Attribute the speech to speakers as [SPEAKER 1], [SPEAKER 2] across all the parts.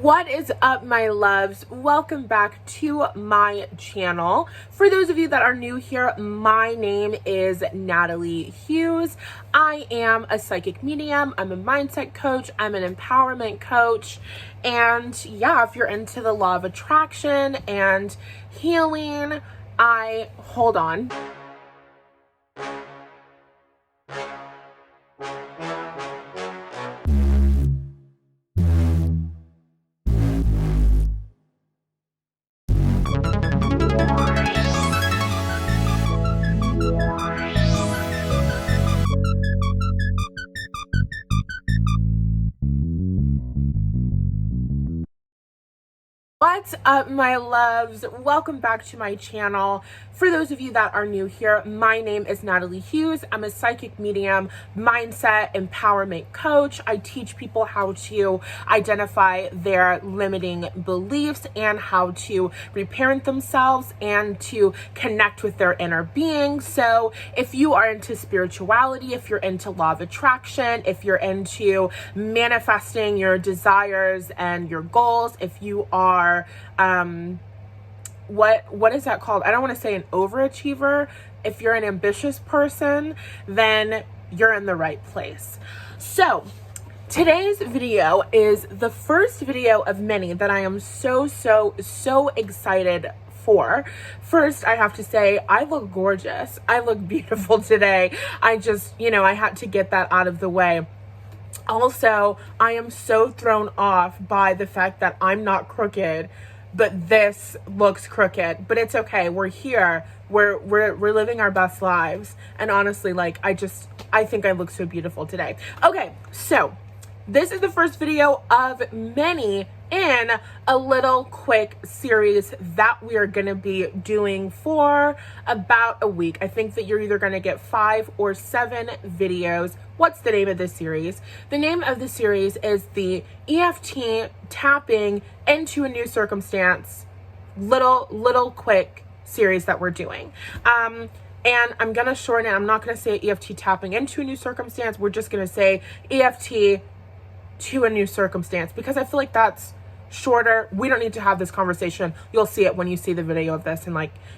[SPEAKER 1] What is up, my loves? Welcome back to my channel. For those of you that are new here, my name is Nathallie Hughes. I am a psychic medium. I'm a mindset coach. I'm an empowerment coach. And yeah, if you're into the law of attraction and healing, hold on. What's up, my loves? Welcome back to my channel. For those of you that are new here, my name is Nathallie Hughes. I'm a psychic medium, mindset, empowerment coach. I teach people how to identify their limiting beliefs and how to reparent themselves and to connect with their inner being. So if you are into spirituality, if you're into law of attraction, if you're into manifesting your desires and your goals, if you are what is that called? I don't want to say an overachiever. If you're an ambitious person, then you're in the right place. So today's video is the first video of many that I am so excited for. First, I have to say, I look gorgeous. I look beautiful today. I just, I had to get that out of the way. Also, I am so thrown off by the fact that I'm not crooked, but this looks crooked. But it's okay. We're here. We're living our best lives. And honestly, I think I look so beautiful today. Okay, so this is the first video of many in a little quick series that we are going to be doing for about a week. I think that you're either going to get 5 or 7 videos. What's the name of this series? The name of the series is the EFT Tapping into a New Circumstance little quick series that we're doing. And I'm going to shorten it. I'm not going to say EFT Tapping into a New Circumstance. We're just going to say EFT to a New Circumstance, because I feel like that's shorter. We don't need to have this conversation. You'll see it when you see the video of this, and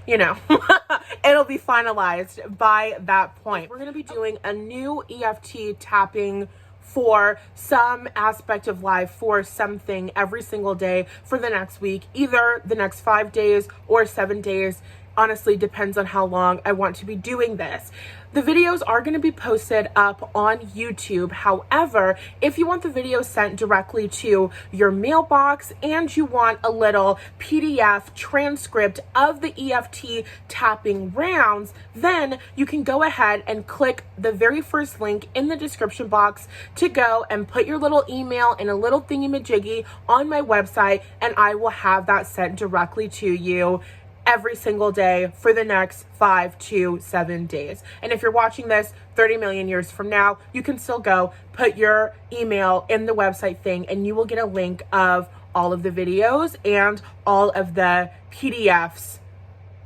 [SPEAKER 1] it'll be finalized by that point. We're going to be doing a new EFT tapping for some aspect of life, for something every single day for the next week, either the next 5 days or 7 days. Honestly, depends on how long I want to be doing this. The videos are going to be posted up on YouTube. However, if you want the video sent directly to your mailbox and you want a little PDF transcript of the EFT tapping rounds, then you can go ahead and click the very first link in the description box to go and put your little email in a little thingy-majiggy on my website, and I will have that sent directly to you every single day for the next 5 to 7 days. And if you're watching this 30 million years from now, you can still go put your email in the website thing and you will get a link of all of the videos and all of the PDFs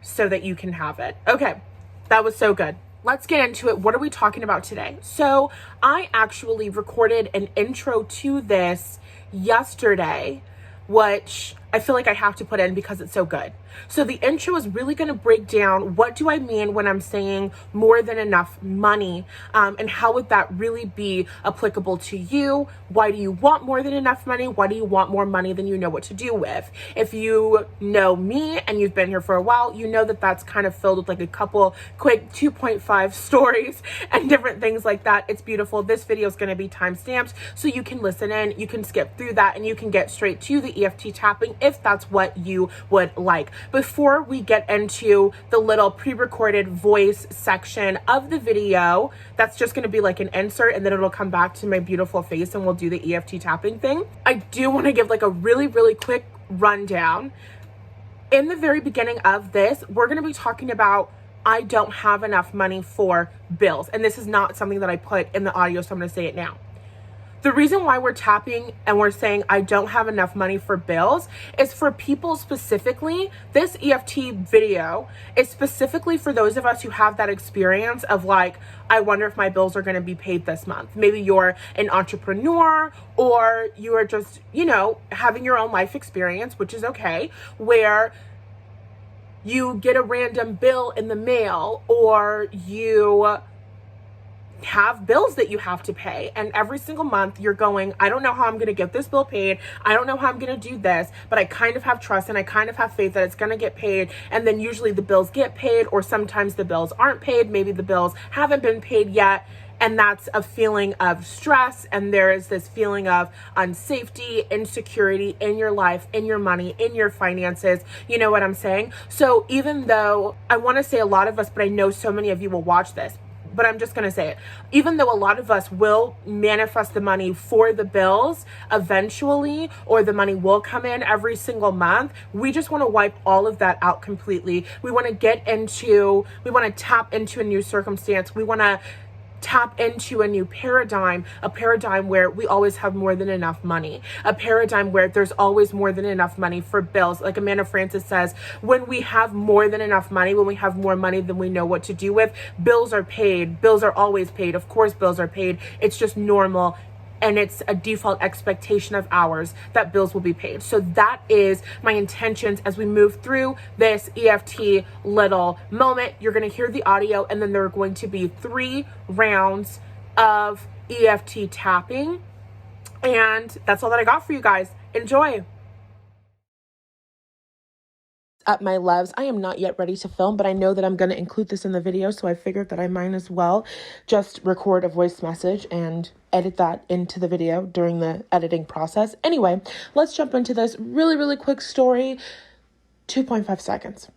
[SPEAKER 1] so that you can have it. Okay, that was so good. Let's get into it. What are we talking about today? So I actually recorded an intro to this yesterday, which I feel like I have to put in because it's so good. So the intro is really going to break down what do I mean when I'm saying more than enough money, and how would that really be applicable to you? Why do you want more than enough money? Why do you want more money than you know what to do with? If you know me and you've been here for a while, you know that that's kind of filled with a couple quick 2.5 stories and different things like that. It's beautiful. This video is going to be time-stamped so you can listen in, you can skip through that, and you can get straight to the EFT tapping if that's what you would like. Before we get into the little pre-recorded voice section of the video, that's just going to be like an insert, and then it'll come back to my beautiful face and we'll do the EFT tapping thing. I do want to give a really quick rundown. In the very beginning of this, we're going to be talking about I don't have enough money for bills. And this is not something that I put in the audio, so I'm going to say it now. The reason why we're tapping and we're saying I don't have enough money for bills is for people specifically. This EFT video is specifically for those of us who have that experience of like, I wonder if my bills are going to be paid this month. Maybe you're an entrepreneur, or you are just, having your own life experience, which is okay, where you get a random bill in the mail, or you have bills that you have to pay, and every single month you're going, I don't know how I'm going to get this bill paid. I don't know how I'm going to do this, but I kind of have trust and I kind of have faith that it's going to get paid. And then usually the bills get paid, or sometimes the bills aren't paid. Maybe the bills haven't been paid yet. And that's a feeling of stress. And there is this feeling of unsafety, insecurity in your life, in your money, in your finances. You know what I'm saying? So even though I want to say a lot of us, but I know so many of you will watch this, but I'm just going to say it. Even though a lot of us will manifest the money for the bills eventually, or the money will come in every single month, we just want to wipe all of that out completely. We want to tap into a new circumstance. We want to tap into a new paradigm, a paradigm where we always have more than enough money, a paradigm where there's always more than enough money for bills. Like Amanda Frances says, when we have more than enough money, when we have more money than we know what to do with, bills are paid. Bills are always paid. Of course, bills are paid. It's just normal. And it's a default expectation of ours that bills will be paid. So that is my intentions as we move through this EFT little moment. You're going to hear the audio, and then there are going to be 3 rounds of EFT tapping. And that's all that I got for you guys. Enjoy. Up my loves, I am not yet ready to film, but I know that I'm going to include this in the video, so I figured that I might as well just record a voice message and edit that into the video during the editing process. Anyway, let's jump into this really quick story. 2.5 seconds.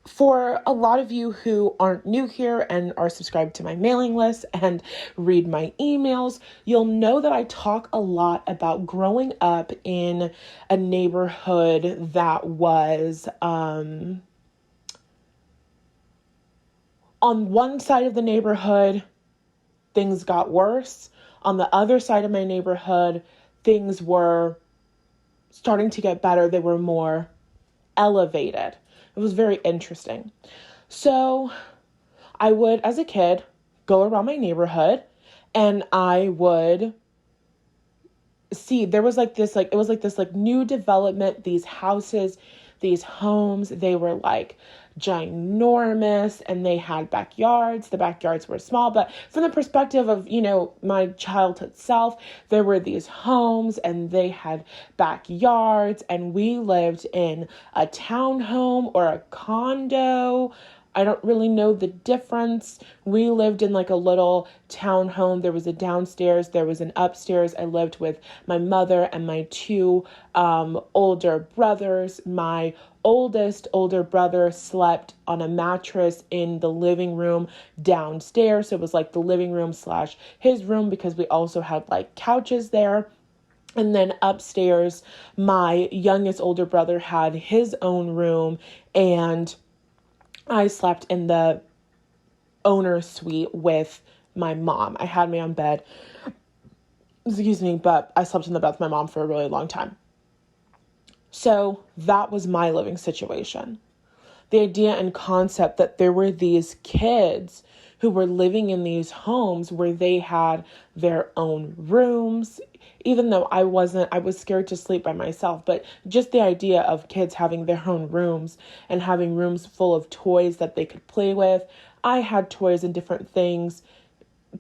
[SPEAKER 1] For a lot of you who aren't new here and are subscribed to my mailing list and read my emails, you'll know that I talk a lot about growing up in a neighborhood that was on one side of the neighborhood, things got worse. On the other side of my neighborhood, things were starting to get better. They were more elevated. It was very interesting. So I would, as a kid, go around my neighborhood, and I would see there was it was like this new development, these houses, these homes. They were like ginormous, and they had backyards. The backyards were small, but from the perspective of, my childhood self, there were these homes and they had backyards, and we lived in a townhome or a condo. I don't really know the difference. We lived in like a little townhome. There was a downstairs, there was an upstairs. I lived with my mother and my 2 older brothers. My oldest older brother slept on a mattress in the living room downstairs. So it was like the living room / his room, because we also had like couches there. And then upstairs, my youngest older brother had his own room, and I slept in the owner's suite with my mom. I had my own bed, but I slept in the bed with my mom for a really long time. So that was my living situation. The idea and concept that there were these kids who were living in these homes where they had their own rooms, even though I was scared to sleep by myself, but just the idea of kids having their own rooms and having rooms full of toys that they could play with. I had toys and different things.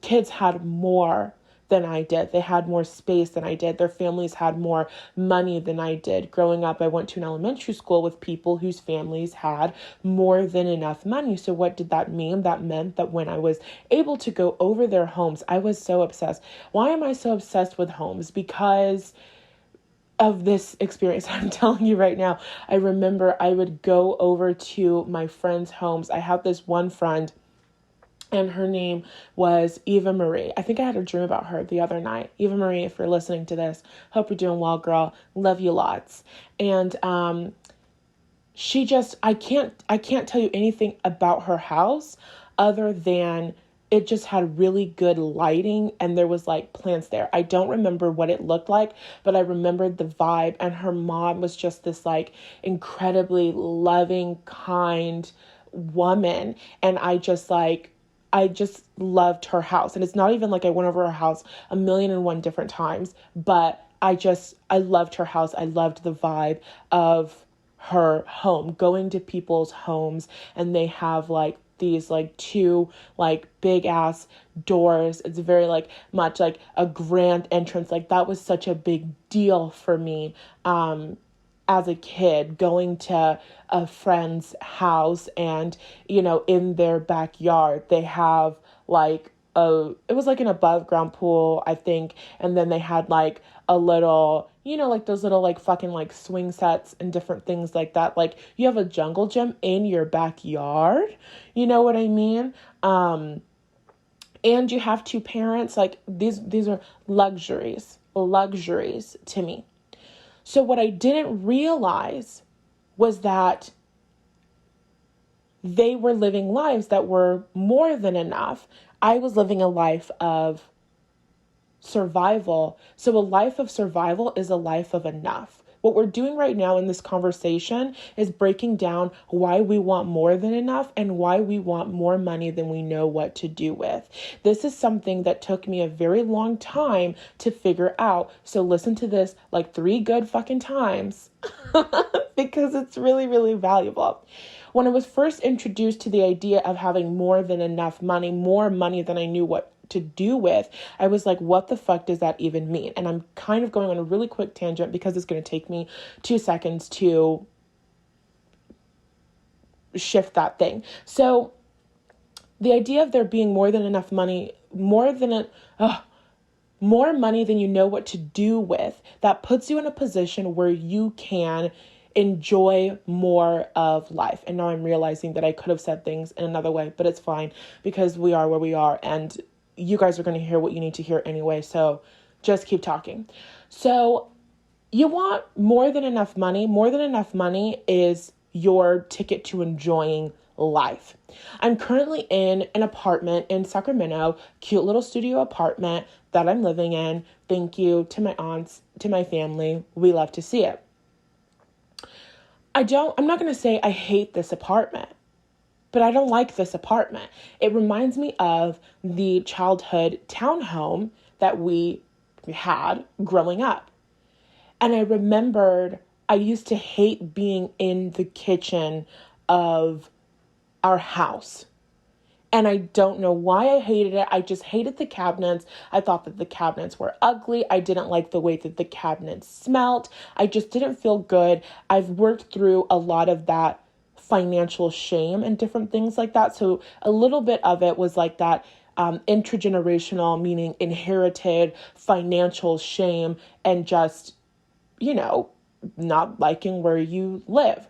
[SPEAKER 1] Kids had more than I did. They had more space than I did. Their families had more money than I did. Growing up, I went to an elementary school with people whose families had more than enough money. So what did that mean? That meant that when I was able to go over their homes, I was so obsessed. Why am I so obsessed with homes? Because of this experience I'm telling you right now. I remember I would go over to my friends' homes. I have this one friend, and her name was Eva Marie. I think I had a dream about her the other night. Eva Marie, if you're listening to this, hope you're doing well, girl. Love you lots. And she just, I can't tell you anything about her house other than it just had really good lighting, and there was like plants there. I don't remember what it looked like, but I remembered the vibe, and her mom was just this like incredibly loving, kind woman. And I just loved her house. And it's not even like I went over her house 1,000,001 different times, but I loved her house. I loved the vibe of her home, going to people's homes, and they have like these like two like big ass doors. It's very like much like a grand entrance. Like that was such a big deal for me as a kid, going to a friend's house, and in their backyard they have like it was like an above ground pool, I think, and then they had like a little, like those little like fucking like swing sets and different things like that. Like you have a jungle gym in your backyard, you know what I mean? And you have two parents. Like these are luxuries to me. So what I didn't realize was that they were living lives that were more than enough. I was living a life of survival. So a life of survival is a life of enough. What we're doing right now in this conversation is breaking down why we want more than enough and why we want more money than we know what to do with. This is something that took me a very long time to figure out. So listen to this like 3 good fucking times because it's really, really valuable. When I was first introduced to the idea of having more than enough money, more money than I knew what to do with, I was like, what the fuck does that even mean? And I'm kind of going on a really quick tangent because it's going to take me 2 seconds to shift that thing. So the idea of there being more than enough money, more money than you know what to do with, that puts you in a position where you can enjoy more of life. And now I'm realizing that I could have said things in another way, but it's fine because we are where we are, and you guys are going to hear what you need to hear anyway. So just keep talking. So you want more than enough money. More than enough money is your ticket to enjoying life. I'm currently in an apartment in Sacramento, cute little studio apartment that I'm living in. Thank you to my aunts, to my family. We love to see it. I'm not going to say I hate this apartment, but I don't like this apartment. It reminds me of the childhood townhome that we had growing up. And I remembered I used to hate being in the kitchen of our house. And I don't know why I hated it. I just hated the cabinets. I thought that the cabinets were ugly. I didn't like the way that the cabinets smelled. I just didn't feel good. I've worked through a lot of that financial shame and different things like that. So a little bit of it was like that intergenerational, meaning inherited financial shame and just, not liking where you live.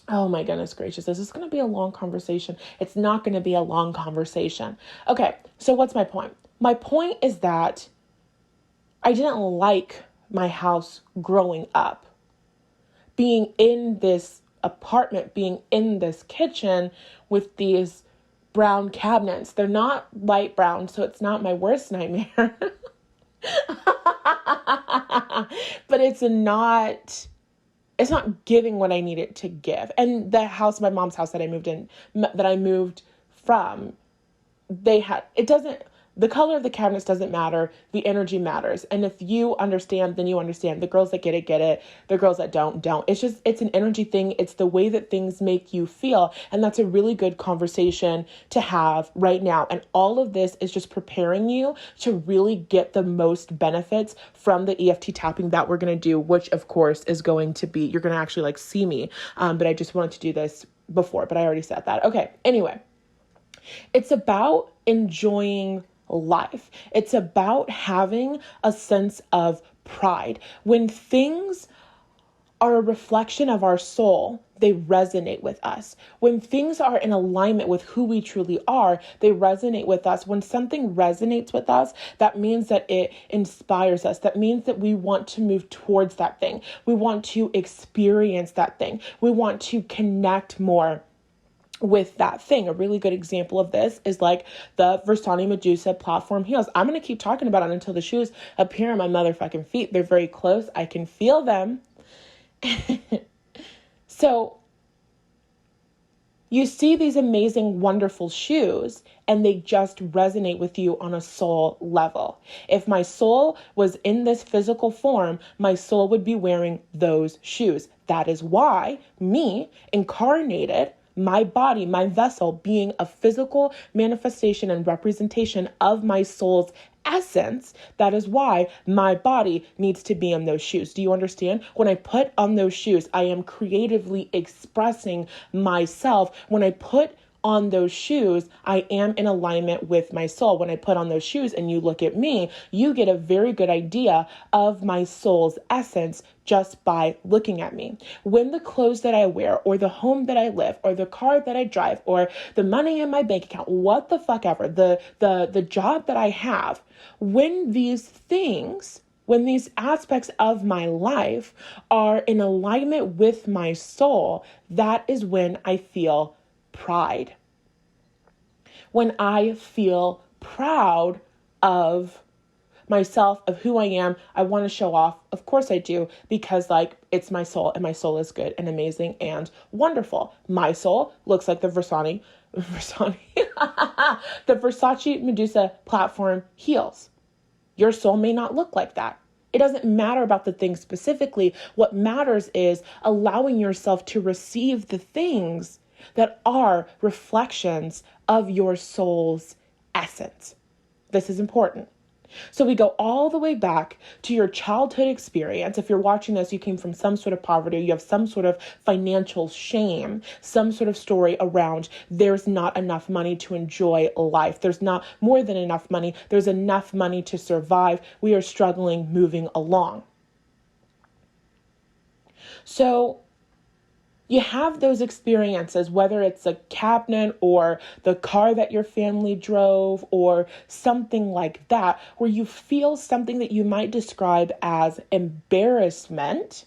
[SPEAKER 1] Oh my goodness gracious. This is going to be a long conversation. It's not going to be a long conversation. Okay. So what's my point? My point is that I didn't like my house growing up. Being in this apartment, being in this kitchen with these brown cabinets. They're not light brown, so it's not my worst nightmare. But it's not giving what I need it to give. And the house, my mom's house that I moved from, the color of the cabinets doesn't matter. The energy matters. And if you understand, then you understand. The girls that get it, get it. The girls that don't. It's an energy thing. It's the way that things make you feel. And that's a really good conversation to have right now. And all of this is just preparing you to really get the most benefits from the EFT tapping that we're going to do, which of course is going to be, you're going to actually like see me. But I just wanted to do this before, but I already said that. Okay. Anyway, it's about enjoying life. It's about having a sense of pride. When things are a reflection of our soul, they resonate with us. When things are in alignment with who we truly are, they resonate with us. When something resonates with us, that means that it inspires us. That means that we want to move towards that thing. We want to experience that thing. We want to connect more with that thing. A really good example of this is like the Versani Medusa platform heels. I'm going to keep talking about it until the shoes appear on my motherfucking feet. They're very close. I can feel them. So you see these amazing, wonderful shoes, and they just resonate with you on a soul level. If my soul was in this physical form, my soul would be wearing those shoes. That is why me, incarnated, my body, my vessel, being a physical manifestation and representation of my soul's essence, that is why my body needs to be in those shoes. Do you understand? When I put on those shoes, I am creatively expressing myself. When I put on those shoes, I am in alignment with my soul. When I put on those shoes and you look at me, you get a very good idea of my soul's essence just by looking at me. When the clothes that I wear, or the home that I live, or the car that I drive, or the money in my bank account, what the fuck ever, the job that I have, when these aspects of my life are in alignment with my soul, that is when I feel pride. When I feel proud of myself, of who I am, I want to show off. Of course I do, because it's my soul, and my soul is good and amazing and wonderful. My soul looks like the Versace, the Versace Medusa platform heels. Your soul may not look like that. It doesn't matter about the things specifically. What matters is allowing yourself to receive the things that are reflections of your soul's essence. This is important. So we go all the way back to your childhood experience. If you're watching this, you came from some sort of poverty, you have some sort of financial shame, some sort of story around there's not enough money to enjoy life. There's not more than enough money. There's enough money to survive. We are struggling moving along. So you have those experiences, whether it's a cabinet or the car that your family drove or something like that, where you feel something that you might describe as embarrassment.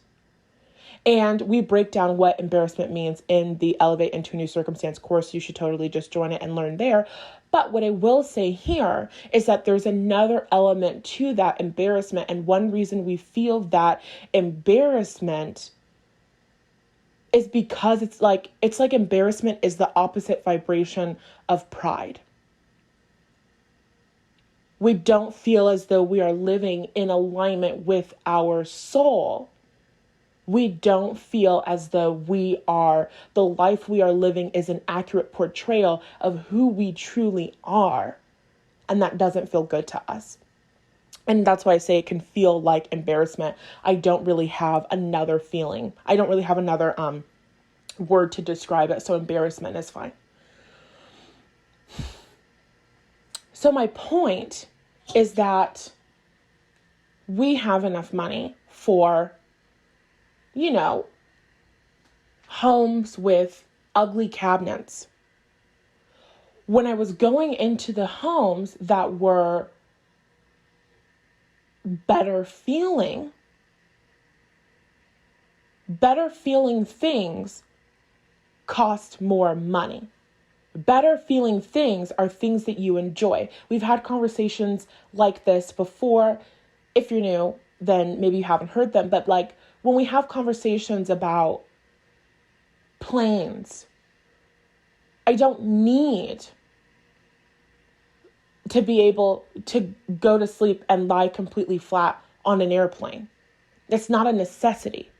[SPEAKER 1] And we break down what embarrassment means in the Elevate into a New Circumstance course. You should totally just join it and learn there. But what I will say here is that there's another element to that embarrassment. And one reason we feel that embarrassment is because it's like embarrassment is the opposite vibration of pride. We don't feel as though we are living in alignment with our soul. We don't feel as though the life we are living is an accurate portrayal of who we truly are. And that doesn't feel good to us. And that's why I say it can feel like embarrassment. I don't really have another feeling. I don't really have another word to describe it. So embarrassment is fine. So my point is that we have enough money for, homes with ugly cabinets. When I was going into the homes that were better feeling things cost more money. Better feeling things are things that you enjoy. We've had conversations like this before. If you're new, then maybe you haven't heard them. But when we have conversations about planes, I don't need to be able to go to sleep and lie completely flat on an airplane. It's not a necessity.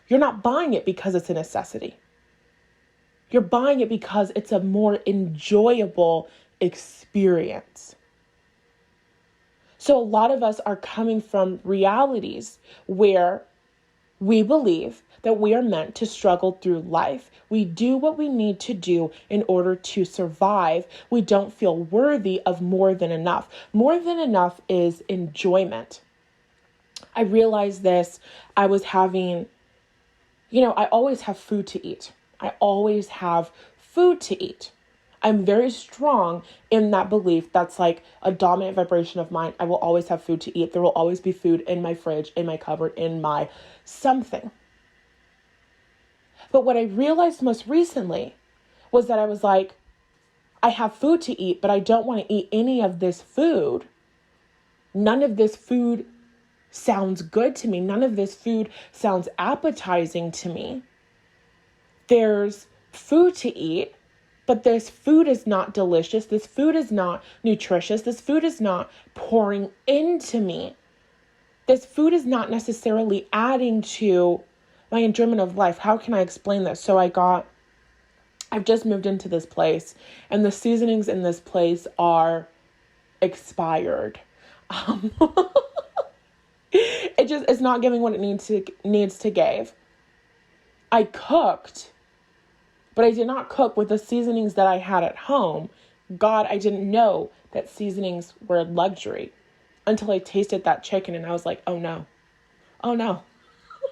[SPEAKER 1] You're not buying it because it's a necessity. You're buying it because it's a more enjoyable experience. So a lot of us are coming from realities where we believe that we are meant to struggle through life. We do what we need to do in order to survive. We don't feel worthy of more than enough. More than enough is enjoyment. I realized this. I was having, I always have food to eat. I always have food to eat. I'm very strong in that belief. That's like a dominant vibration of mine. I will always have food to eat. There will always be food in my fridge, in my cupboard, in my something. But what I realized most recently was that I was like, I have food to eat, but I don't want to eat any of this food. None of this food sounds good to me. None of this food sounds appetizing to me. There's food to eat, but this food is not delicious. This food is not nutritious. This food is not pouring into me. This food is not necessarily adding to my enjoyment of life. How can I explain this? So I've just moved into this place, and the seasonings in this place are expired. It's not giving what it needs to give. I cooked, but I did not cook with the seasonings that I had at home. God, I didn't know that seasonings were a luxury until I tasted that chicken, and I was like, oh no, oh no,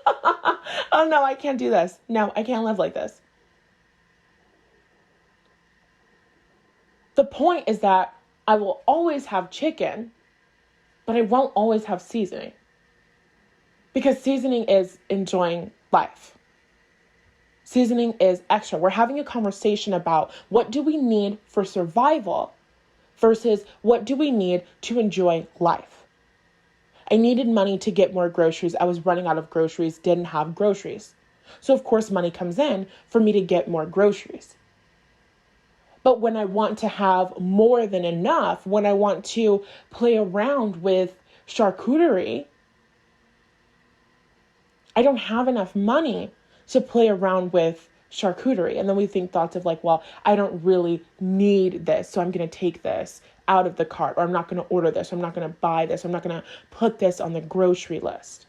[SPEAKER 1] oh no, I can't do this. No, I can't live like this. The point is that I will always have chicken, but I won't always have seasoning. Because seasoning is enjoying life. Seasoning is extra. We're having a conversation about what do we need for survival versus what do we need to enjoy life. I needed money to get more groceries. I was running out of groceries, didn't have groceries. So of course money comes in for me to get more groceries. But when I want to have more than enough, when I want to play around with charcuterie, I don't have enough money to play around with charcuterie. And then we think thoughts of like, well, I don't really need this, so I'm going to take this out of the cart, or I'm not going to order this, or I'm not going to buy this, or I'm not going to put this on the grocery list.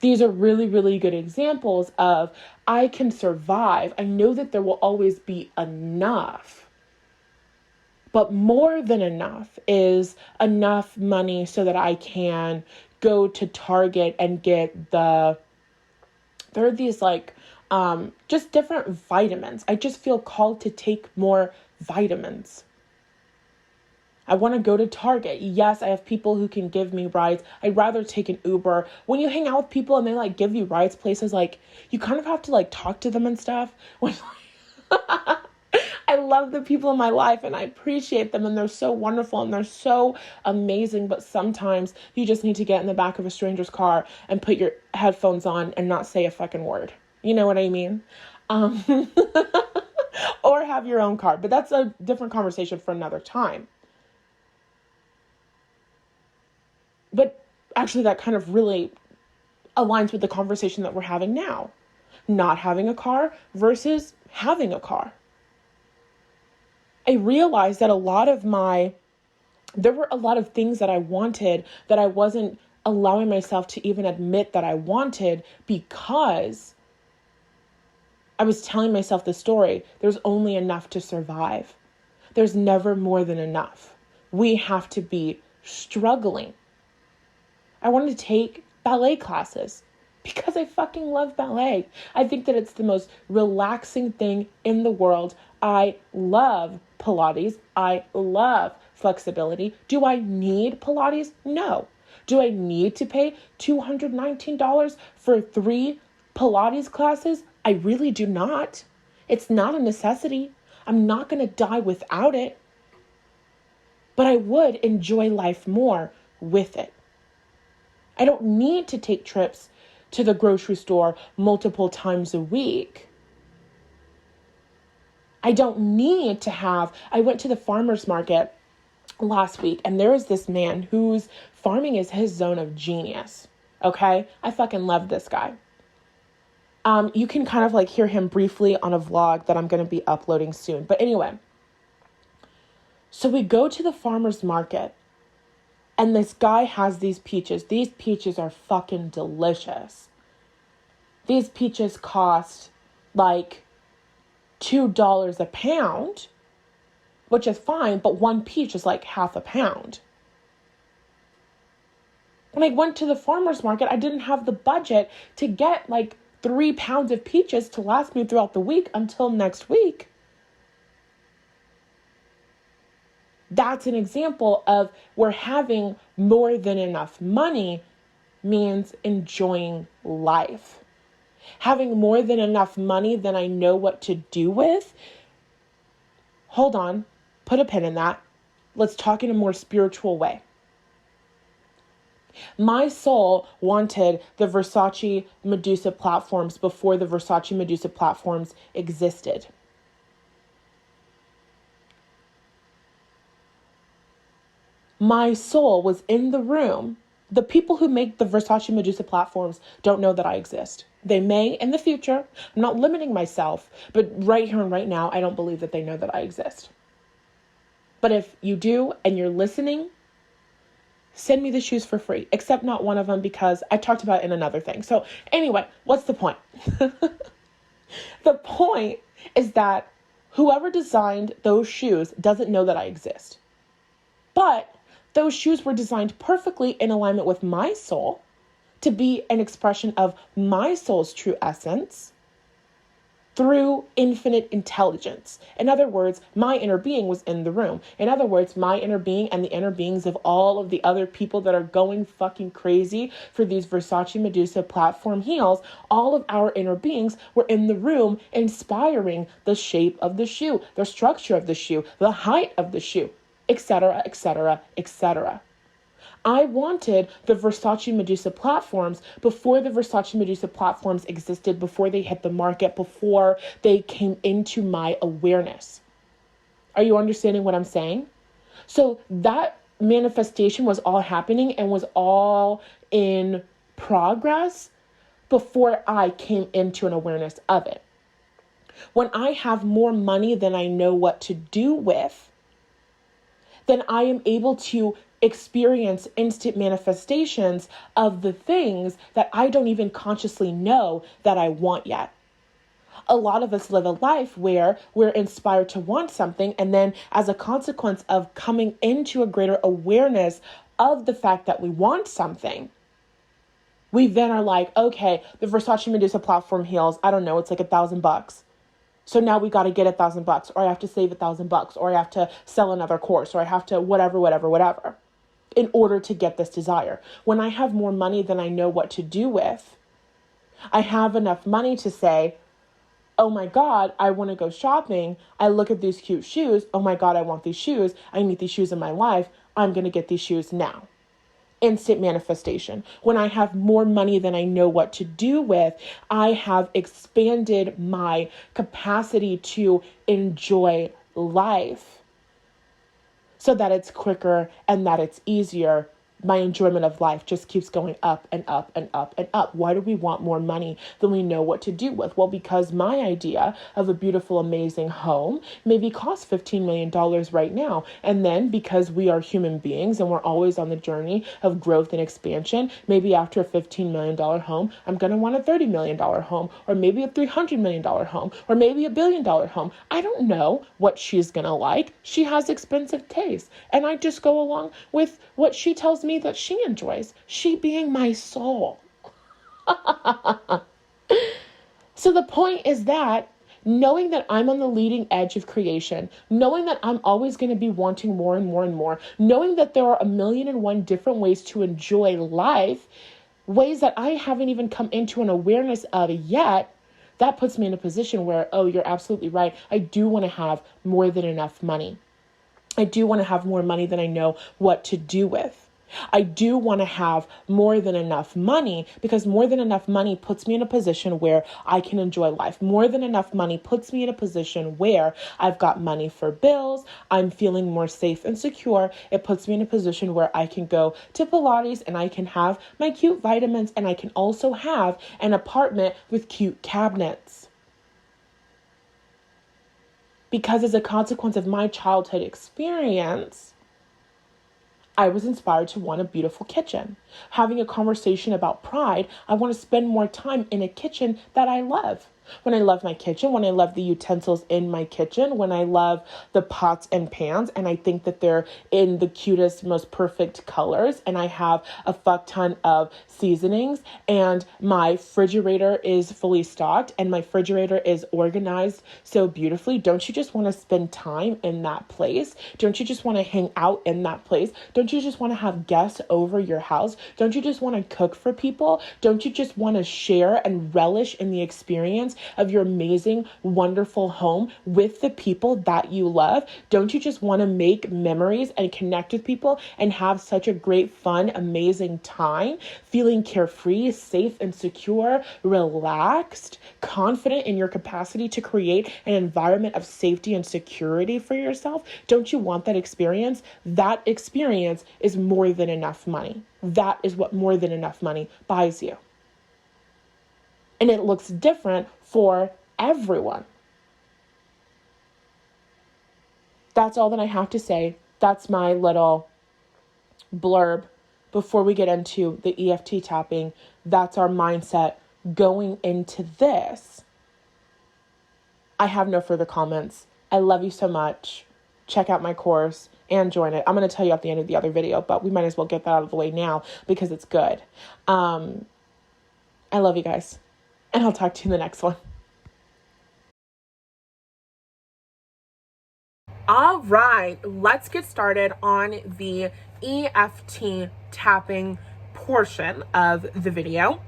[SPEAKER 1] These are really, really good examples of I can survive. I know that there will always be enough. But more than enough is enough money so that I can go to Target and get there are these just different vitamins. I just feel called to take more vitamins. I want to go to Target. Yes, I have people who can give me rides. I'd rather take an Uber. When you hang out with people and they give you rides places, you kind of have to talk to them and stuff. I love the people in my life and I appreciate them and they're so wonderful and they're so amazing. But sometimes you just need to get in the back of a stranger's car and put your headphones on and not say a fucking word. You know what I mean? Or have your own car. But that's a different conversation for another time. But actually that kind of really aligns with the conversation that we're having now. Not having a car versus having a car. I realized that there were a lot of things that I wanted that I wasn't allowing myself to even admit that I wanted because I was telling myself the story. There's only enough to survive. There's never more than enough. We have to be struggling. I wanted to take ballet classes because I fucking love ballet. I think that it's the most relaxing thing in the world. I love Pilates. I love flexibility. Do I need Pilates? No. Do I need to pay $219 for 3 Pilates classes? I really do not. It's not a necessity. I'm not going to die without it. But I would enjoy life more with it. I don't need to take trips to the grocery store multiple times a week. I don't need to I went to the farmer's market last week and there is this man whose farming is his zone of genius. Okay. I fucking love this guy. You can kind of hear him briefly on a vlog that I'm going to be uploading soon. But anyway, so we go to the farmer's market and this guy has these peaches. These peaches are fucking delicious. These peaches cost $2 a pound, which is fine, but one peach is half a pound. When I went to the farmer's market, I didn't have the budget to get 3 pounds of peaches to last me throughout the week until next week. That's an example of where having more than enough money means enjoying life. Having more than enough money than I know what to do with. Hold on, put a pin in that. Let's talk in a more spiritual way. My soul wanted the Versace Medusa platforms before the Versace Medusa platforms existed. My soul was in the room. The people who make the Versace Medusa platforms don't know that I exist. They may in the future. I'm not limiting myself, but right here and right now, I don't believe that they know that I exist. But if you do and you're listening, send me the shoes for free, except not one of them because I talked about it in another thing. So anyway, what's the point? The point is that whoever designed those shoes doesn't know that I exist. But those shoes were designed perfectly in alignment with my soul to be an expression of my soul's true essence through infinite intelligence. In other words, my inner being was in the room. In other words, my inner being and the inner beings of all of the other people that are going fucking crazy for these Versace Medusa platform heels, all of our inner beings were in the room inspiring the shape of the shoe, the structure of the shoe, the height of the shoe, etc., etc., etc. I wanted the Versace Medusa platforms before the Versace Medusa platforms existed, before they hit the market, before they came into my awareness. Are you understanding what I'm saying? So that manifestation was all happening and was all in progress before I came into an awareness of it. When I have more money than I know what to do with, then I am able to experience instant manifestations of the things that I don't even consciously know that I want yet. A lot of us live a life where we're inspired to want something, and then as a consequence of coming into a greater awareness of the fact that we want something, we then are like, okay, the Versace Medusa platform heels, I don't know, it's like $1,000. So now we got to get $1,000, or I have to save $1,000, or I have to sell another course, or I have to whatever, in order to get this desire. When I have more money than I know what to do with, I have enough money to say, oh my God, I want to go shopping. I look at these cute shoes. Oh my God, I want these shoes. I need these shoes in my life. I'm going to get these shoes now. Instant manifestation. When I have more money than I know what to do with, I have expanded my capacity to enjoy life so that it's quicker and that it's easier. My enjoyment of life just keeps going up and up and up and up. Why do we want more money than we know what to do with? Well, because my idea of a beautiful, amazing home maybe costs $15 million right now. And then because we are human beings and we're always on the journey of growth and expansion, maybe after a $15 million home, I'm going to want a $30 million home, or maybe a $300 million home, or maybe a $1 billion home. I don't know what she's going to like. She has expensive taste. And I just go along with what she tells me that she enjoys, she being my soul. So the point is that knowing that I'm on the leading edge of creation, knowing that I'm always going to be wanting more and more and more, knowing that there are 1,000,001 different ways to enjoy life, ways that I haven't even come into an awareness of yet, that puts me in a position where, oh, you're absolutely right. I do want to have more than enough money. I do want to have more money than I know what to do with. I do want to have more than enough money, because more than enough money puts me in a position where I can enjoy life. More than enough money puts me in a position where I've got money for bills. I'm feeling more safe and secure. It puts me in a position where I can go to Pilates and I can have my cute vitamins, and I can also have an apartment with cute cabinets. Because as a consequence of my childhood experience, I was inspired to want a beautiful kitchen. Having a conversation about pride, I want to spend more time in a kitchen that I love. when I love my kitchen, when I love the utensils in my kitchen, when I love the pots and pans, and I think that they're in the cutest, most perfect colors, and I have a fuck ton of seasonings, and my refrigerator is fully stocked, and my refrigerator is organized so beautifully. Don't you just want to spend time in that place? Don't you just want to hang out in that place? Don't you just want to have guests over your house? Don't you just want to cook for people? Don't you just want to share and relish in the experience of your amazing, wonderful home with the people that you love? Don't you just want to make memories and connect with people and have such a great, fun, amazing time, feeling carefree, safe and secure, relaxed, confident in your capacity to create an environment of safety and security for yourself? Don't you want that experience? That experience is more than enough money. That is what more than enough money buys you. And it looks different for everyone. That's all that I have to say. That's my little blurb before we get into the EFT tapping. That's our mindset going into this. I have no further comments. I love you so much. Check out my course and join it. I'm going to tell you at the end of the other video, but we might as well get that out of the way now because it's good. I love you guys, and I'll talk to you in the next one. All right, let's get started on the EFT tapping portion of the video.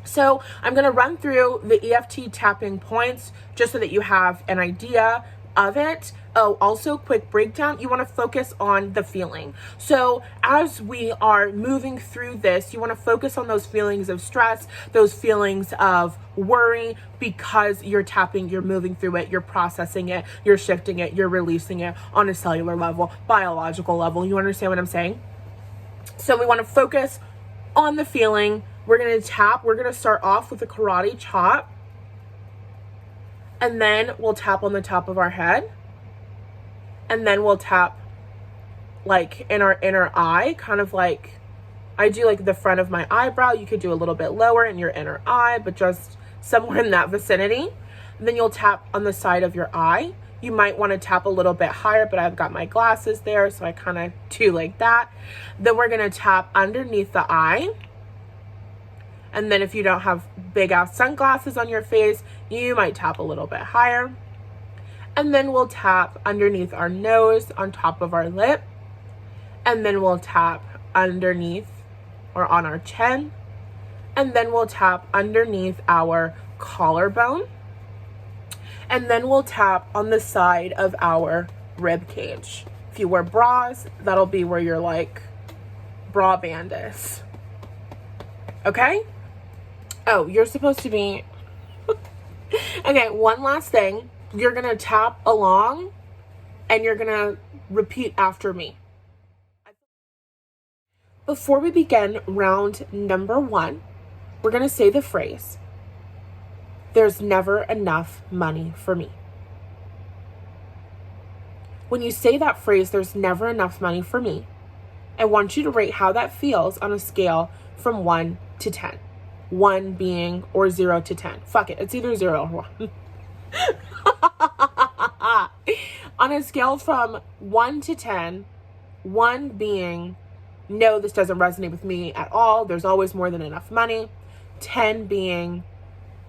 [SPEAKER 1] So I'm going to run through the EFT tapping points just so that you have an idea of it. Oh, also quick breakdown. You want to focus on the feeling. So as we are moving through this, you want to focus on those feelings of stress, those feelings of worry, because you're tapping, you're moving through it, you're processing it, you're shifting it, you're releasing it on a cellular level, biological level. You understand what I'm saying? So we want to focus on the feeling. We're going to tap. We're going to start off with a karate chop. And then we'll tap on the top of our head. And then we'll tap like in our inner eye, kind of like I do like the front of my eyebrow. You could do a little bit lower in your inner eye, but just somewhere in that vicinity. And then you'll tap on the side of your eye. You might want to tap a little bit higher, but I've got my glasses there, so I kind of do like that. Then we're going to tap underneath the eye. And then if you don't have big ass sunglasses on your face, you might tap a little bit higher. And then we'll tap underneath our nose, on top of our lip. And then we'll tap underneath or on our chin. And then we'll tap underneath our collarbone. And then we'll tap on the side of our rib cage. If you wear bras, that'll be where your like bra band is. Okay? Oh, you're supposed to be... Okay, one last thing. You're going to tap along and you're going to repeat after me. Before we begin round number 1, we're going to say the phrase, "There's never enough money for me." When you say that phrase, "There's never enough money for me," I want you to rate how that feels on a scale from 1 to 10. 1 being, or 0 to 10. Fuck it, it's either 0 or 1. On a scale from 1 to 10, 1 being, no, this doesn't resonate with me at all, there's always more than enough money. 10 being,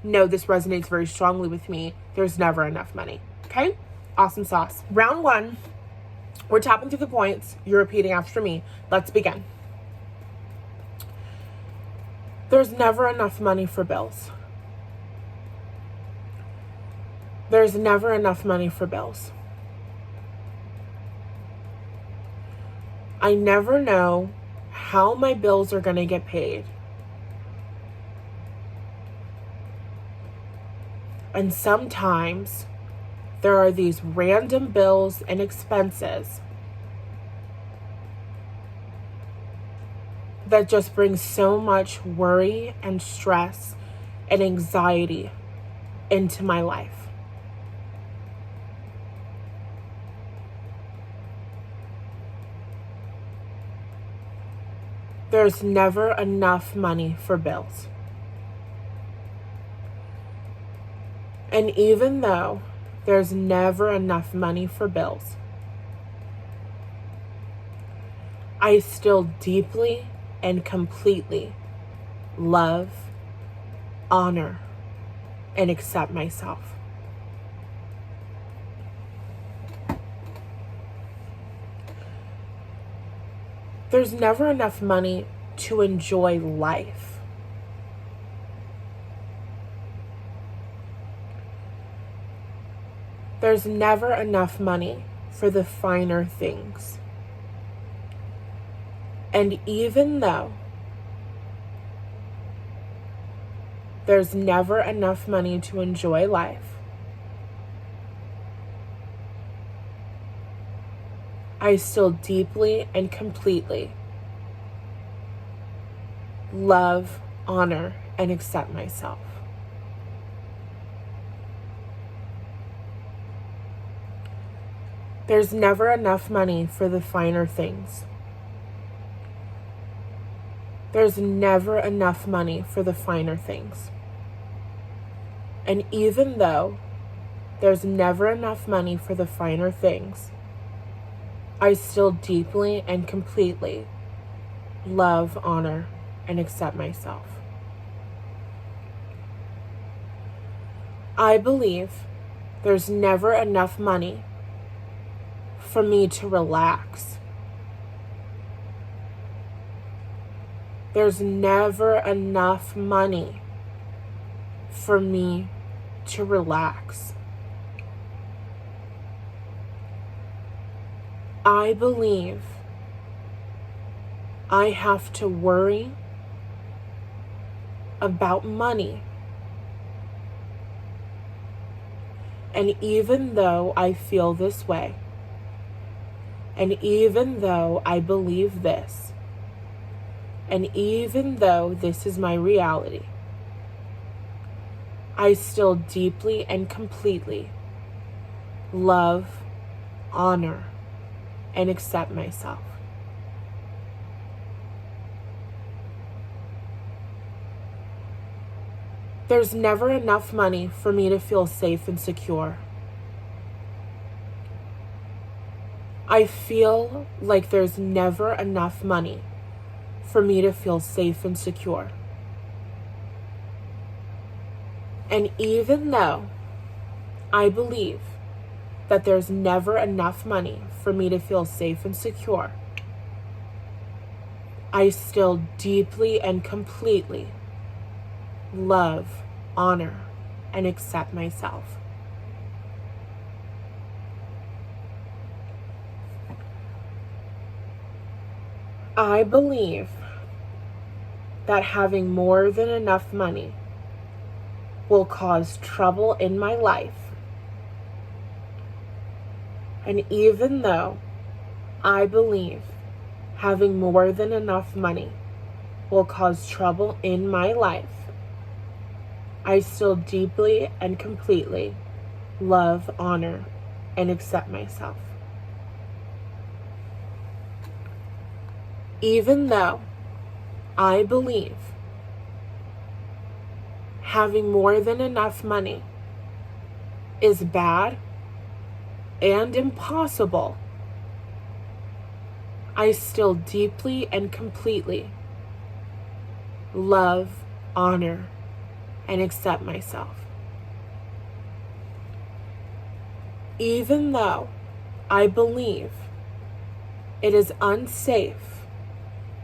[SPEAKER 1] no, this resonates very strongly with me, there's never enough money. Okay? Awesome sauce. Round 1, we're tapping through the points. You're repeating after me. Let's begin. There's never enough money for bills. There's never enough money for bills. I never know how my bills are going to get paid. And sometimes there are these random bills and expenses that just bring so much worry and stress and anxiety into my life. There's never enough money for bills. And even though there's never enough money for bills, I still deeply and completely love, honor, and accept myself. There's never enough money to enjoy life. There's never enough money for the finer things. And even though there's never enough money to enjoy life, I still deeply and completely love, honor, and accept myself. There's never enough money for the finer things. There's never enough money for the finer things. And even though there's never enough money for the finer things, I still deeply and completely love, honor, and accept myself. I believe there's never enough money for me to relax. There's never enough money for me to relax. I believe I have to worry about money. And even though I feel this way, and even though I believe this, and even though this is my reality, I still deeply and completely love, honor, and accept myself. There's never enough money for me to feel safe and secure. I feel like there's never enough money for me to feel safe and secure. And even though I believe that there's never enough money for me to feel safe and secure, I still deeply and completely love, honor, and accept myself. I believe that having more than enough money will cause trouble in my life. And even though I believe having more than enough money will cause trouble in my life, I still deeply and completely love, honor, and accept myself. Even though I believe having more than enough money is bad and impossible, I still deeply and completely love, honor, and accept myself. Even though I believe it is unsafe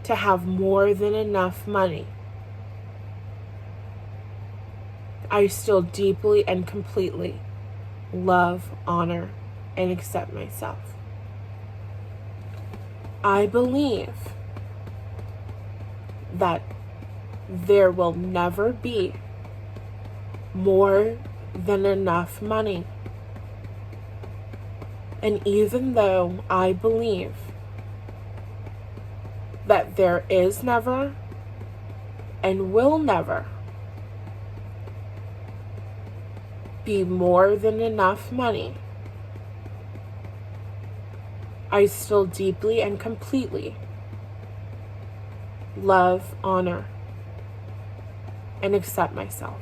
[SPEAKER 1] to have more than enough money, I still deeply and completely love, honor, and accept myself. I believe that there will never be more than enough money. And even though I believe that there is never and will never be more than enough money, I still deeply and completely love, honor, and accept myself.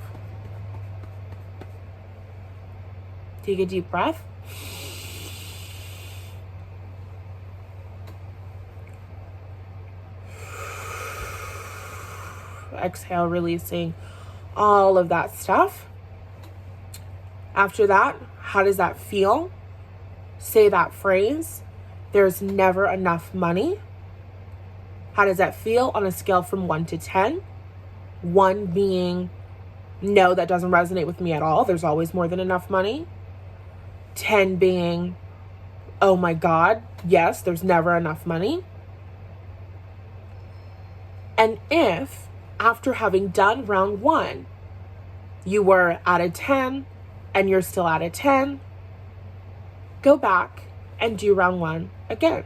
[SPEAKER 1] Take a deep breath. Exhale, releasing all of that stuff. After that, how does that feel? Say that phrase. There's never enough money. How does that feel on a scale from 1 to 10? 1 being, no, that doesn't resonate with me at all. There's always more than enough money. 10 being, oh my God, yes, there's never enough money. And if, after having done round 1, you were at a 10 and you're still at a 10, go back and do round 1 again.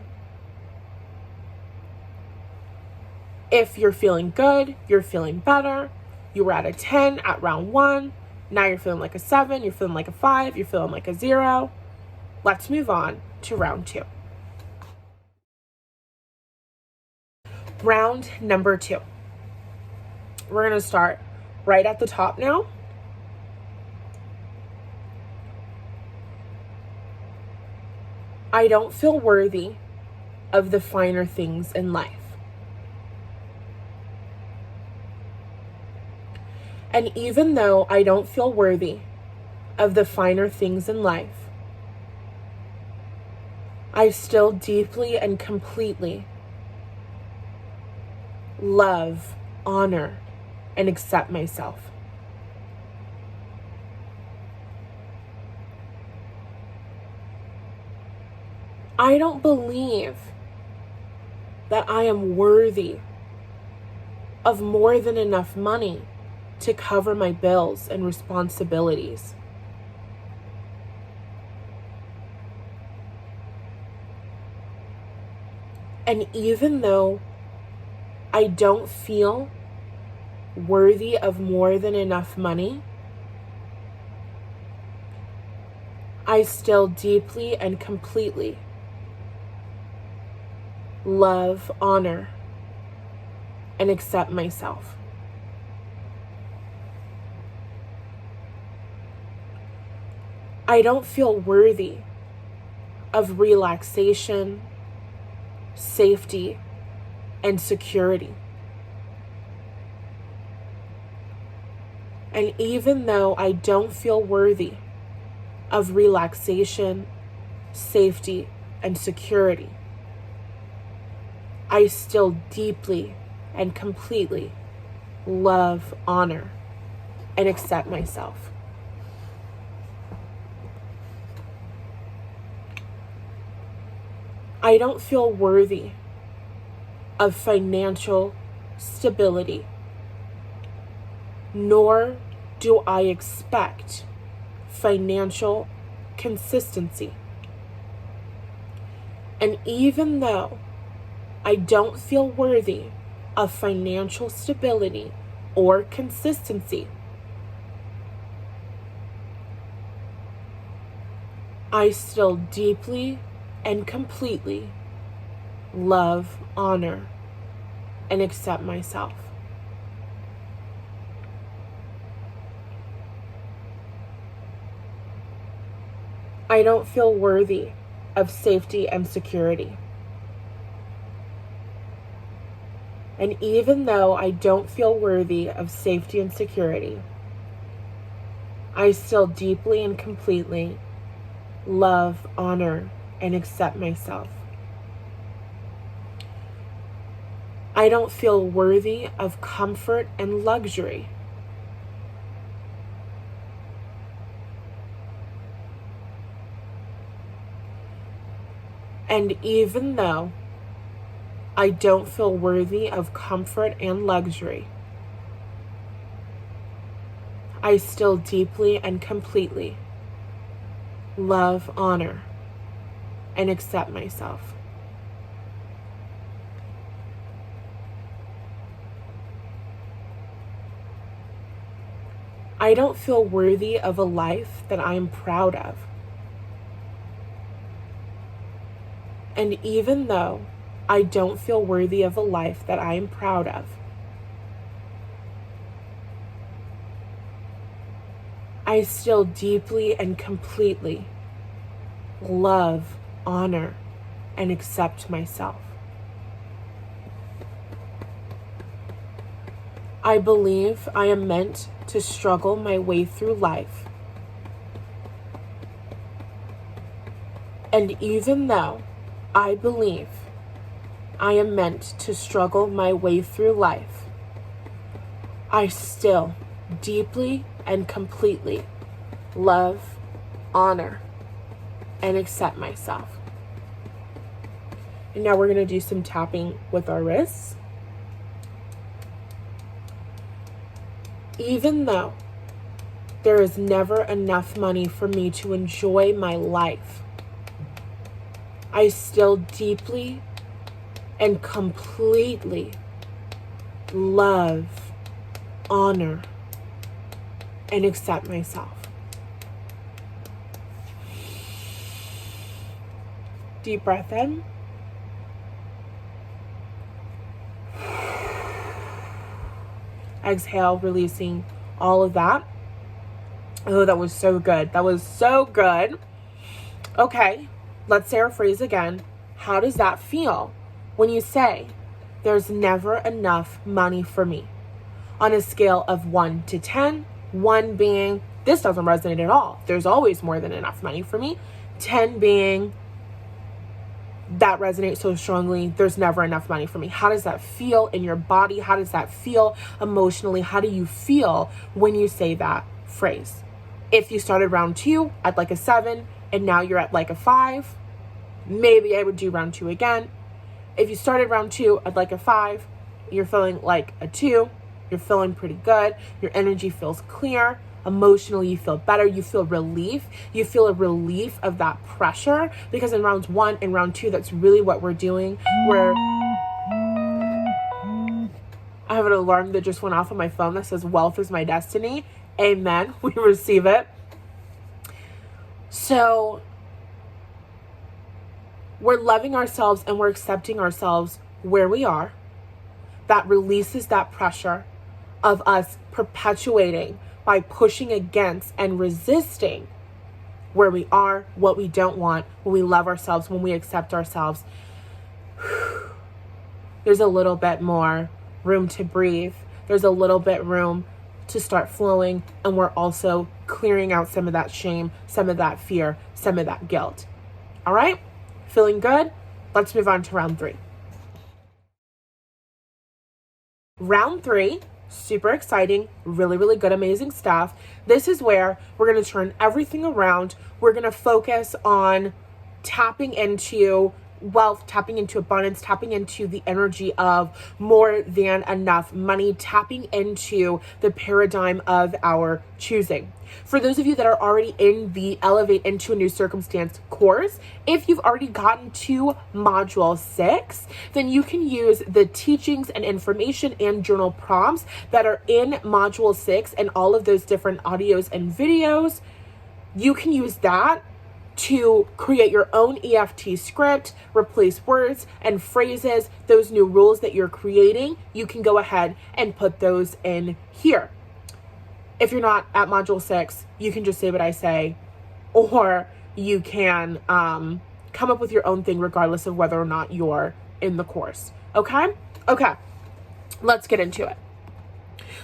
[SPEAKER 1] If you're feeling good, you're feeling better, you were at a 10 at round 1, now you're feeling like a 7, you're feeling like a 5, you're feeling like a 0, let's move on to round 2. Round number 2. We're going to start right at the top now. I don't feel worthy of the finer things in life. And even though I don't feel worthy of the finer things in life, I still deeply and completely love, honor, and accept myself. I don't believe that I am worthy of more than enough money to cover my bills and responsibilities. And even though I don't feel worthy of more than enough money, I still deeply and completely love, honor, and accept myself. I don't feel worthy of relaxation, safety, and security. And even though I don't feel worthy of relaxation, safety, and security, I still deeply and completely love, honor, and accept myself. I don't feel worthy of financial stability, nor do I expect financial consistency. And even though I don't feel worthy of financial stability or consistency, I still deeply and completely love, honor, and accept myself. I don't feel worthy of safety and security. And even though I don't feel worthy of safety and security, I still deeply and completely love, honor, and accept myself. I don't feel worthy of comfort and luxury. And even though I don't feel worthy of comfort and luxury, I still deeply and completely love, honor, and accept myself. I don't feel worthy of a life that I am proud of. And even though I don't feel worthy of a life that I am proud of, I still deeply and completely love, honor, and accept myself. I believe I am meant to struggle my way through life. And even though I believe I am meant to struggle my way through life, I still deeply and completely love, honor, and accept myself. And now we're going to do some tapping with our wrists. Even though there is never enough money for me to enjoy my life, I still deeply and completely love, honor, and accept myself. Deep breath in. Exhale, releasing all of that. Oh, that was so good. That was so good. Okay, let's say our phrase again. How does that feel when you say, there's never enough money for me? On a scale of 1 to 10, 1 being, this doesn't resonate at all. There's always more than enough money for me. 10 being, that resonates so strongly, there's never enough money for me. How does that feel in your body? How does that feel emotionally? How do you feel when you say that phrase? If you started round 2 at like a 7 and now you're at like a 5, maybe I would do round 2 again. If you started round 2 at like a 5, you're feeling like a 2, you're feeling pretty good, your energy feels clear, emotionally you feel better, you feel relief, you feel a relief of that pressure, because in round 1 and round 2, that's really what we're doing. I have an alarm that just went off on my phone that says wealth is my destiny. Amen. We receive it. So we're loving ourselves and we're accepting ourselves where we are. That releases that pressure of us perpetuating by pushing against and resisting where we are, what we don't want, when we love ourselves, when we accept ourselves. There's a little bit more room to breathe. There's a little bit room to start flowing, and we're also clearing out some of that shame, some of that fear, some of that guilt. All right? Feeling good? Let's move on to round 3. Round 3, super exciting, really, really good, amazing stuff. This is where we're going to turn everything around. We're going to focus on tapping into wealth, tapping into abundance, tapping into the energy of more than enough money, tapping into the paradigm of our choosing. For those of you that are already in the Elevate into a New Circumstance course, if you've already gotten to module 6, then you can use the teachings and information and journal prompts that are in module 6 and all of those different audios and videos. You can use that to create your own EFT script, replace words and phrases, those new rules that you're creating. You can go ahead and put those in here. If you're not at module 6, you can just say what I say, or you can come up with your own thing regardless of whether or not you're in the course. Okay, let's get into it.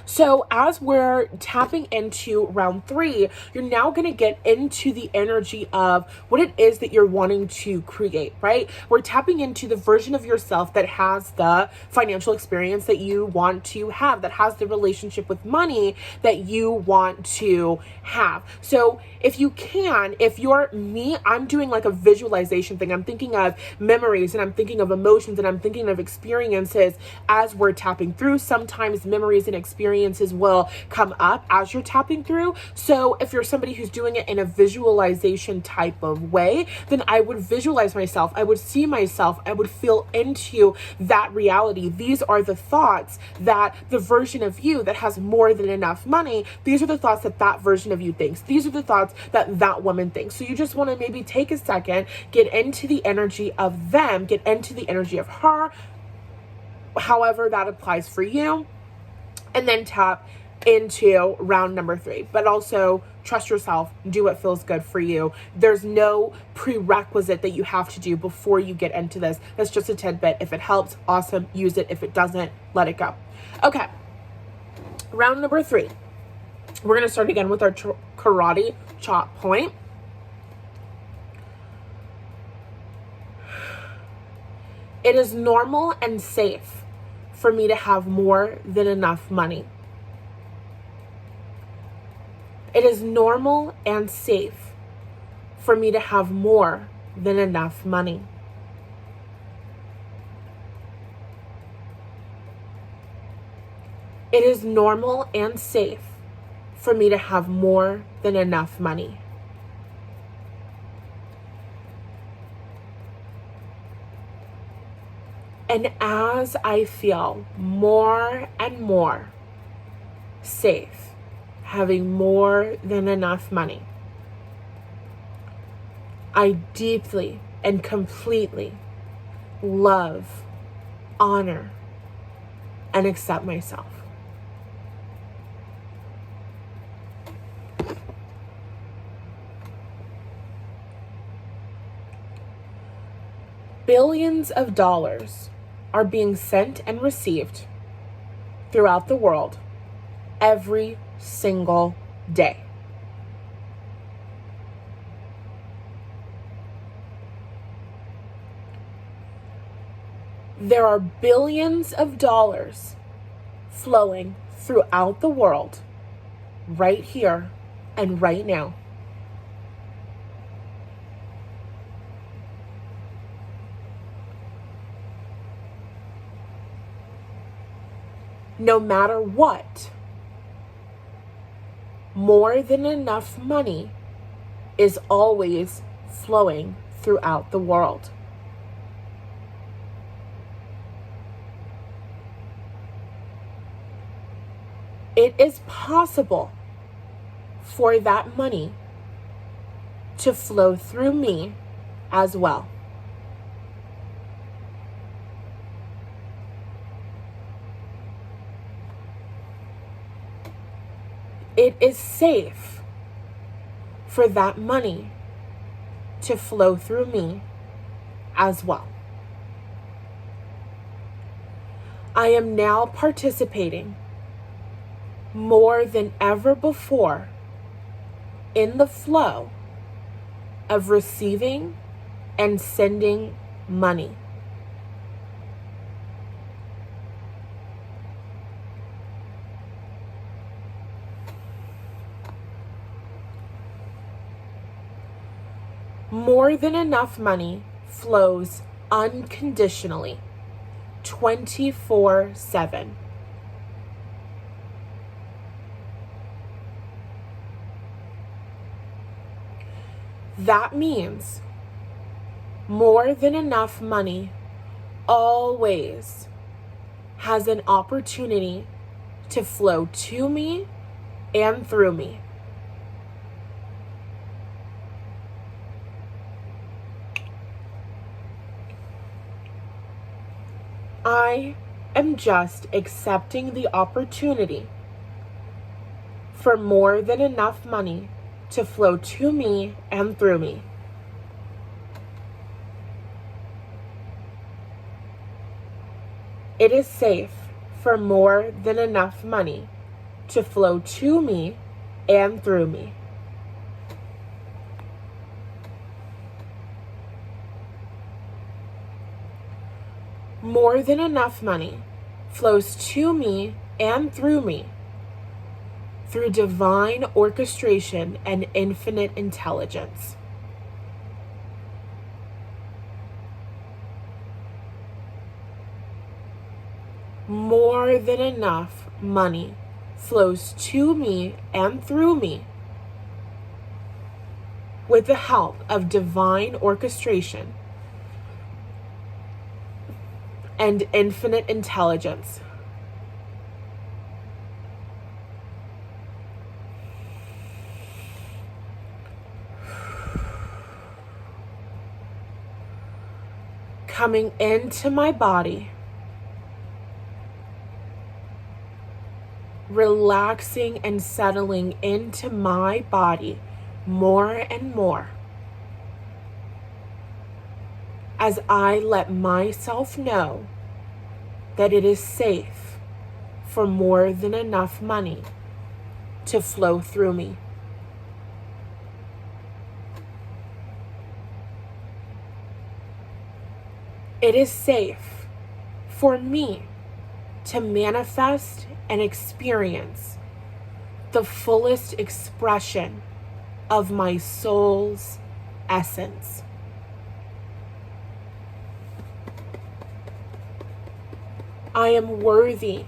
[SPEAKER 1] So as we're tapping into round 3, you're now going to get into the energy of what it is that you're wanting to create, right? We're tapping into the version of yourself that has the financial experience that you want to have, that has the relationship with money that you want to have. So if you can, if you're me, I'm doing like a visualization thing. I'm thinking of memories and I'm thinking of emotions and I'm thinking of experiences as we're tapping through. Sometimes memories and experiences will come up as you're tapping through. So if you're somebody who's doing it in a visualization type of way, then I would visualize myself. I would see myself. I would feel into that reality. These are the thoughts that the version of you that has more than enough money, these are the thoughts that that version of you thinks. These are the thoughts that that woman thinks. So you just want to maybe take a second, get into the energy of them, get into the energy of her, however that applies for you, and then tap into round number 3. But also trust yourself, do what feels good for you. There's no prerequisite that you have to do before you get into this. That's just a tidbit. If it helps, awesome, use it. If it doesn't, let it go. Okay, round number 3. We're going to start again with our karate chop point. It is normal and safe for me to have more than enough money. It is normal and safe for me to have more than enough money. It is normal and safe for me to have more than enough money. And as I feel more and more safe, having more than enough money, I deeply and completely love, honor, and accept myself. Billions of dollars are being sent and received throughout the world every single day. There are billions of dollars flowing throughout the world right here and right now. No matter what, more than enough money is always flowing throughout the world. It is possible for that money to flow through me as well. It is safe for that money to flow through me as well. I am now participating more than ever before in the flow of receiving and sending money. More than enough money flows unconditionally, 24/7. That means more than enough money always has an opportunity to flow to me and through me. I am just accepting the opportunity for more than enough money to flow to me and through me. It is safe for more than enough money to flow to me and through me. More than enough money flows to me and through me through divine orchestration and infinite intelligence. More than enough money flows to me and through me with the help of divine orchestration and infinite intelligence. Coming into my body relaxing and settling into my body more and more as I let myself know that it is safe for more than enough money to flow through me. It is safe for me to manifest and experience the fullest expression of my soul's essence. I am worthy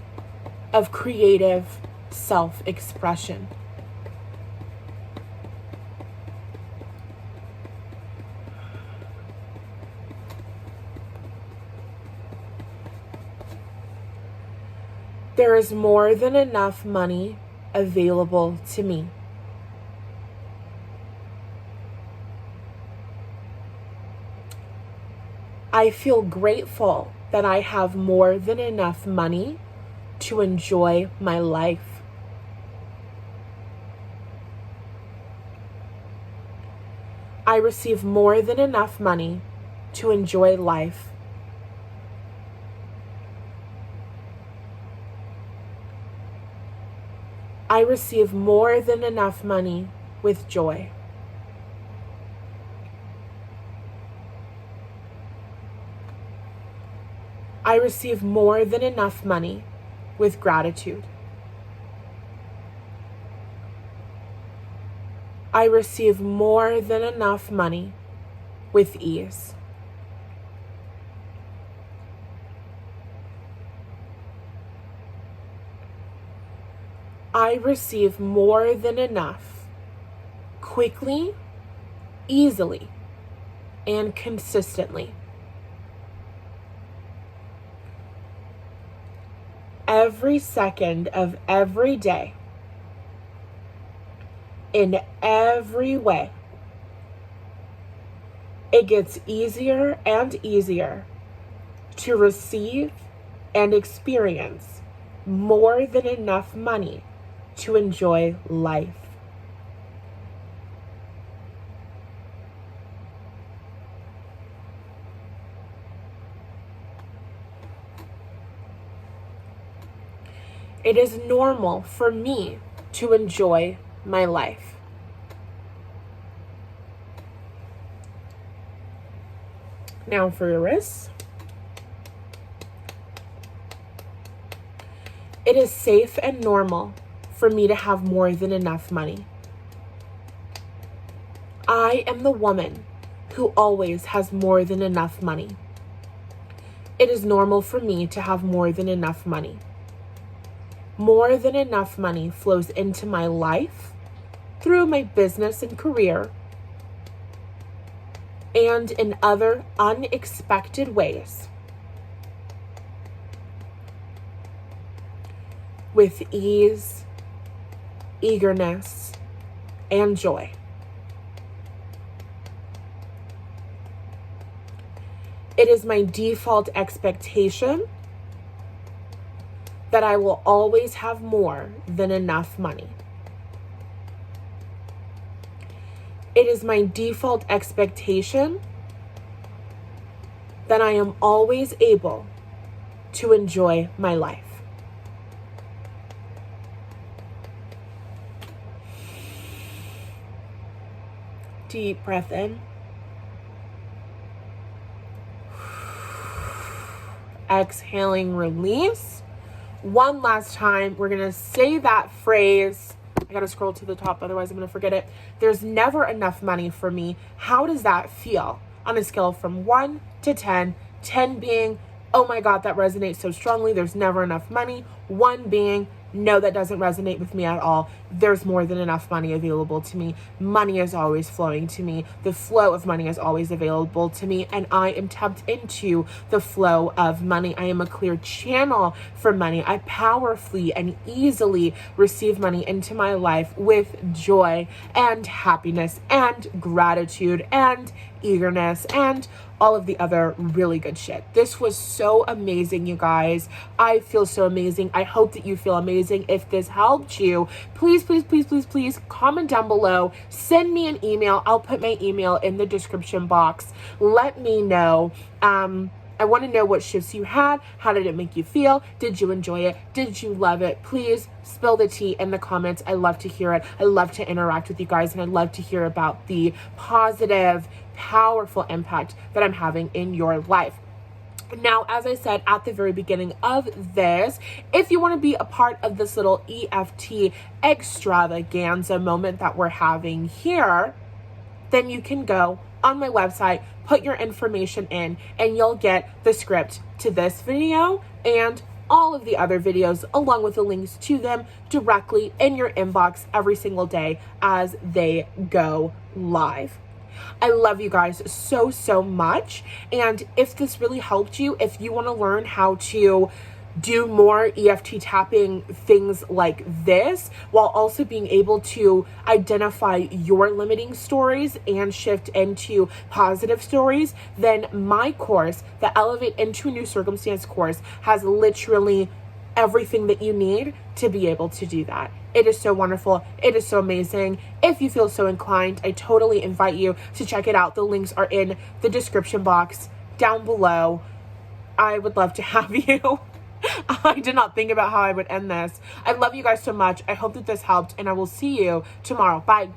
[SPEAKER 1] of creative self-expression. There is more than enough money available to me. I feel grateful that I have more than enough money to enjoy my life. I receive more than enough money to enjoy life. I receive more than enough money with joy. I receive more than enough money with gratitude. I receive more than enough money with ease. I receive more than enough quickly, easily, and consistently. Every second of every day, in every way, it gets easier and easier to receive and experience more than enough money to enjoy life. It is normal for me to enjoy my life. Now for your wrists. It is safe and normal for me to have more than enough money. I am the woman who always has more than enough money. It is normal for me to have more than enough money. More than enough money flows into my life through my business and career and in other unexpected ways with ease, eagerness, and joy. It is my default expectation that I will always have more than enough money. It is my default expectation that I am always able to enjoy my life. Deep breath in. Exhaling, release. One last time, we're going to say that phrase. I got to scroll to the top, otherwise I'm going to forget it. There's never enough money for me. How does that feel on a scale from 1 to 10? 10 being, oh my God, that resonates so strongly. There's never enough money. 1 being, no, that doesn't resonate with me at all. There's more than enough money available to me. Money is always flowing to me. The flow of money is always available to me, and I am tapped into the flow of money. I am a clear channel for money. I powerfully and easily receive money into my life with joy and happiness and gratitude and eagerness and all of the other really good shit. This was so amazing, you guys. I feel so amazing. I hope that you feel amazing. If this helped you, please, please, please, please, please comment down below. Send me an email. I'll put my email in the description box. Let me know. I want to know what shifts you had. How did it make you feel? Did you enjoy it? Did you love it? Please spill the tea in the comments. I love to hear it. I love to interact with you guys, and I love to hear about the positive, powerful impact that I'm having in your life. Now, as I said at the very beginning of this, if you want to be a part of this little EFT extravaganza moment that we're having here, then you can go on my website, put your information in, and you'll get the script to this video and all of the other videos along with the links to them directly in your inbox every single day as they go live. I love you guys so, so much. And if this really helped you, if you want to learn how to do more EFT tapping things like this, while also being able to identify your limiting stories and shift into positive stories, then my course, the Elevate into a New Circumstance course, has literally everything that you need to be able to do that. It is so wonderful. It is so amazing. If you feel so inclined, I totally invite you to check it out. The links are in the description box down below. I would love to have you. I did not think about how I would end this. I love you guys so much. I hope that this helped, and I will see you tomorrow. Bye.